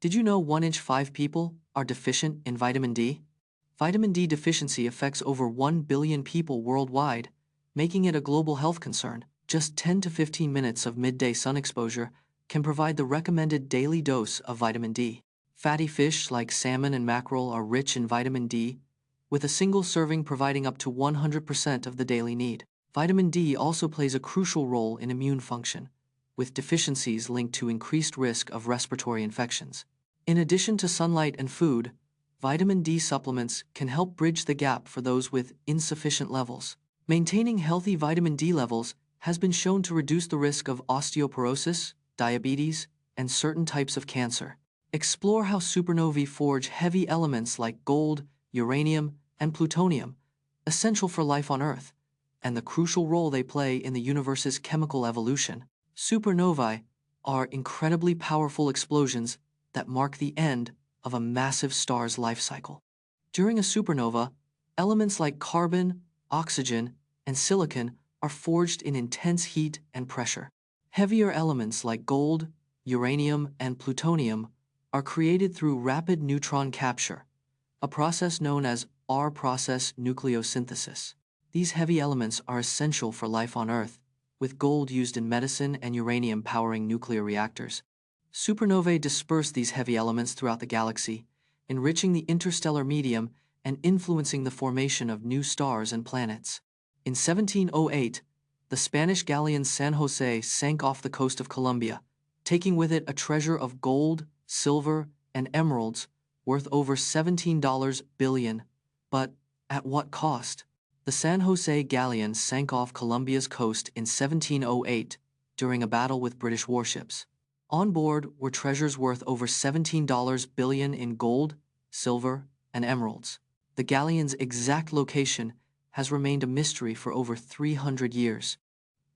Did you know 1 in 5 people are deficient in vitamin D? Vitamin D deficiency affects over 1 billion people worldwide, making it a global health concern. Just 10 to 15 minutes of midday sun exposure can provide the recommended daily dose of vitamin D. Fatty fish like salmon and mackerel are rich in vitamin D, with a single serving providing up to 100% of the daily need. Vitamin D also plays a crucial role in immune function, with deficiencies linked to increased risk of respiratory infections. In addition to sunlight and food, vitamin D supplements can help bridge the gap for those with insufficient levels. Maintaining healthy vitamin D levels has been shown to reduce the risk of osteoporosis, diabetes, and certain types of cancer. Explore how supernovae forge heavy elements like gold, uranium, and plutonium, essential for life on Earth, and the crucial role they play in the universe's chemical evolution. Supernovae are incredibly powerful explosions that mark the end of a massive star's life cycle. During a supernova, elements like carbon, oxygen, and silicon are forged in intense heat and pressure. Heavier elements like gold, uranium, and plutonium are created through rapid neutron capture, a process known as R-process nucleosynthesis. These heavy elements are essential for life on Earth, with gold used in medicine and uranium powering nuclear reactors. Supernovae disperse these heavy elements throughout the galaxy, enriching the interstellar medium and influencing the formation of new stars and planets. In 1708, the Spanish galleon San José sank off the coast of Colombia, taking with it a treasure of gold, silver, and emeralds worth over $17 billion. But at what cost? The San José galleon sank off Colombia's coast in 1708 during a battle with British warships. On board were treasures worth over $17 billion in gold, silver, and emeralds. The galleon's exact location has remained a mystery for over 300 years.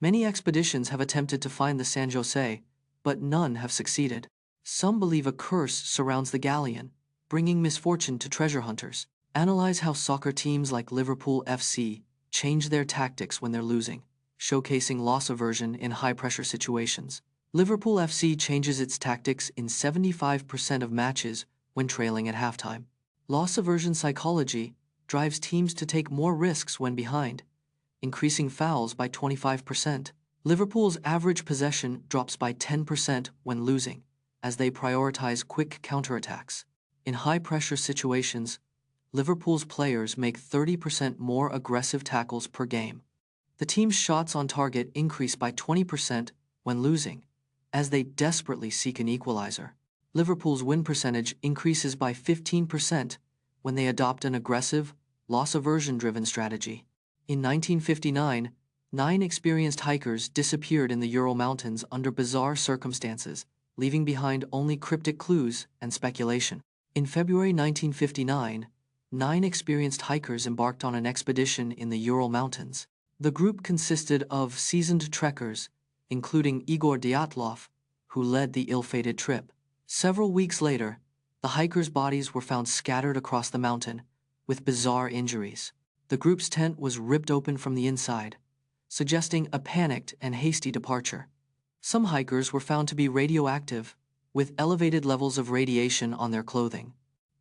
Many expeditions have attempted to find the San José, but none have succeeded. Some believe a curse surrounds the galleon, bringing misfortune to treasure hunters. Analyze how soccer teams like Liverpool FC change their tactics when they're losing, showcasing loss aversion in high-pressure situations. Liverpool FC changes its tactics in 75% of matches when trailing at halftime. Loss aversion psychology drives teams to take more risks when behind, increasing fouls by 25%. Liverpool's average possession drops by 10% when losing, as they prioritize quick counterattacks. In high-pressure situations, Liverpool's players make 30% more aggressive tackles per game. The team's shots on target increase by 20% when losing, as they desperately seek an equalizer. Liverpool's win percentage increases by 15% when they adopt an aggressive, loss aversion-driven strategy. In 1959, 9 experienced hikers disappeared in the Ural Mountains under bizarre circumstances, leaving behind only cryptic clues and speculation. In February 1959, 9 experienced hikers embarked on an expedition in the Ural Mountains. The group consisted of seasoned trekkers, including Igor Dyatlov, who led the ill-fated trip. Several weeks later, the hikers' bodies were found scattered across the mountain, with bizarre injuries. The group's tent was ripped open from the inside, suggesting a panicked and hasty departure. Some hikers were found to be radioactive, with elevated levels of radiation on their clothing.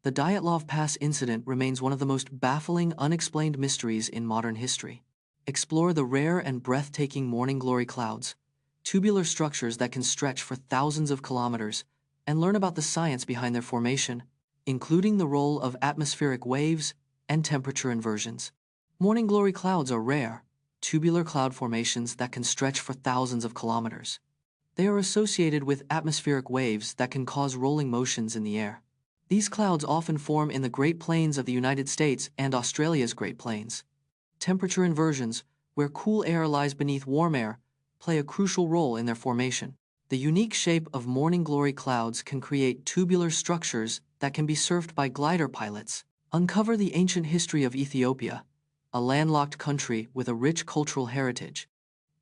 The Dyatlov Pass incident remains one of the most baffling, unexplained mysteries in modern history. Explore the rare and breathtaking morning glory clouds, tubular structures that can stretch for thousands of kilometers, and learn about the science behind their formation, including the role of atmospheric waves and temperature inversions. Morning glory clouds are rare, tubular cloud formations that can stretch for thousands of kilometers. They are associated with atmospheric waves that can cause rolling motions in the air. These clouds often form in the Great Plains of the United States and Australia's Great Plains. Temperature inversions, where cool air lies beneath warm air, play a crucial role in their formation. The unique shape of morning glory clouds can create tubular structures that can be surfed by glider pilots. Uncover the ancient history of Ethiopia, a landlocked country with a rich cultural heritage.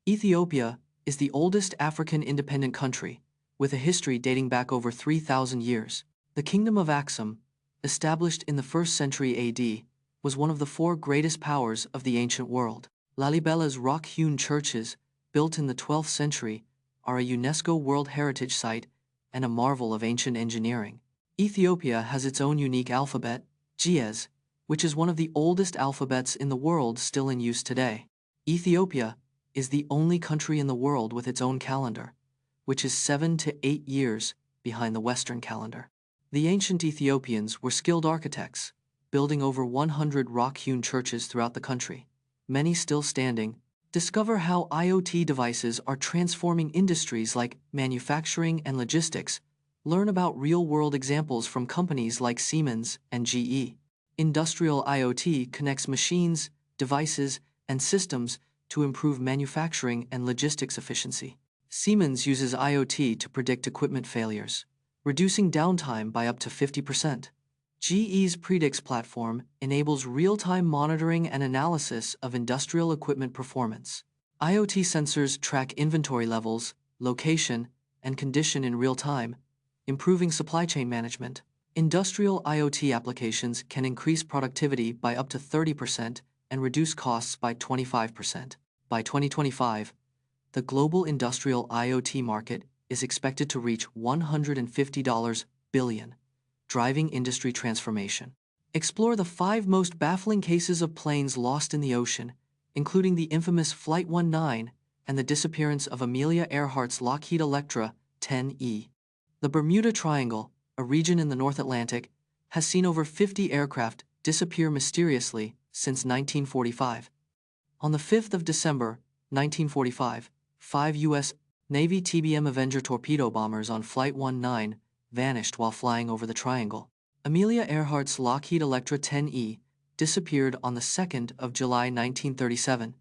Ethiopia is the oldest African independent country, with a history dating back over 3,000 years. The Kingdom of Aksum, established in the 1st century AD, was one of the 4 greatest powers of the ancient world. Lalibela's rock-hewn churches, built in the 12th century, are a UNESCO World Heritage Site and a marvel of ancient engineering. Ethiopia has its own unique alphabet, Ge'ez, which is one of the oldest alphabets in the world still in use today. Ethiopia is the only country in the world with its own calendar, which is 7 to 8 years behind the Western calendar. The ancient Ethiopians were skilled architects, building over 100 rock-hewn churches throughout the country, many still standing. Discover how IoT devices are transforming industries like manufacturing and logistics. Learn about real-world examples from companies like Siemens and GE. Industrial IoT connects machines, devices, and systems to improve manufacturing and logistics efficiency. Siemens uses IoT to predict equipment failures, reducing downtime by up to 50%. GE's Predix platform enables real-time monitoring and analysis of industrial equipment performance. IoT sensors track inventory levels, location, and condition in real time, improving supply chain management. Industrial IoT applications can increase productivity by up to 30% and reduce costs by 25%. By 2025, the global industrial IoT market is expected to reach $150 billion, driving industry transformation. Explore the 5 most baffling cases of planes lost in the ocean, including the infamous Flight 19 and the disappearance of Amelia Earhart's Lockheed Electra 10E. The Bermuda Triangle, a region in the North Atlantic, has seen over 50 aircraft disappear mysteriously since 1945. On the 5th of December, 1945, 5 U.S. Navy TBM Avenger torpedo bombers on Flight 19 vanished while flying over the triangle. Amelia Earhart's Lockheed Electra 10E disappeared on the 2nd of July 1937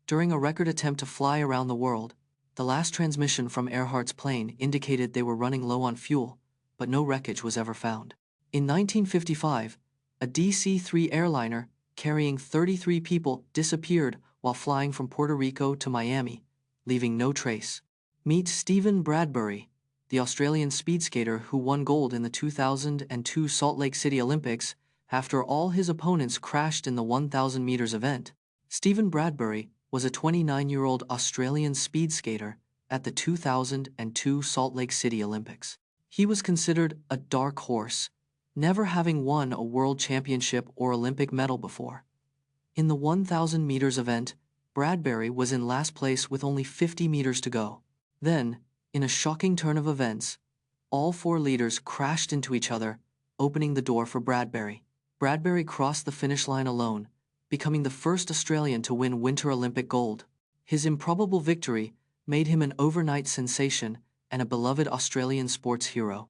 during a record attempt to fly around the world. The last transmission from Earhart's plane indicated they were running low on fuel, but no wreckage was ever found. In 1955, a DC-3 airliner carrying 33 people disappeared while flying from Puerto Rico to Miami, leaving no trace. Meet Stephen Bradbury, the Australian speed skater who won gold in the 2002 Salt Lake City Olympics after all his opponents crashed in the 1,000 meters event. Stephen Bradbury was a 29-year-old Australian speed skater at the 2002 Salt Lake City Olympics. He was considered a dark horse, never having won a world championship or Olympic medal before. In the 1,000 meters event, Bradbury was in last place with only 50 meters to go. Then, in a shocking turn of events, all 4 leaders crashed into each other, opening the door for Bradbury. Bradbury crossed the finish line alone, becoming the first Australian to win Winter Olympic gold. His improbable victory made him an overnight sensation and a beloved Australian sports hero.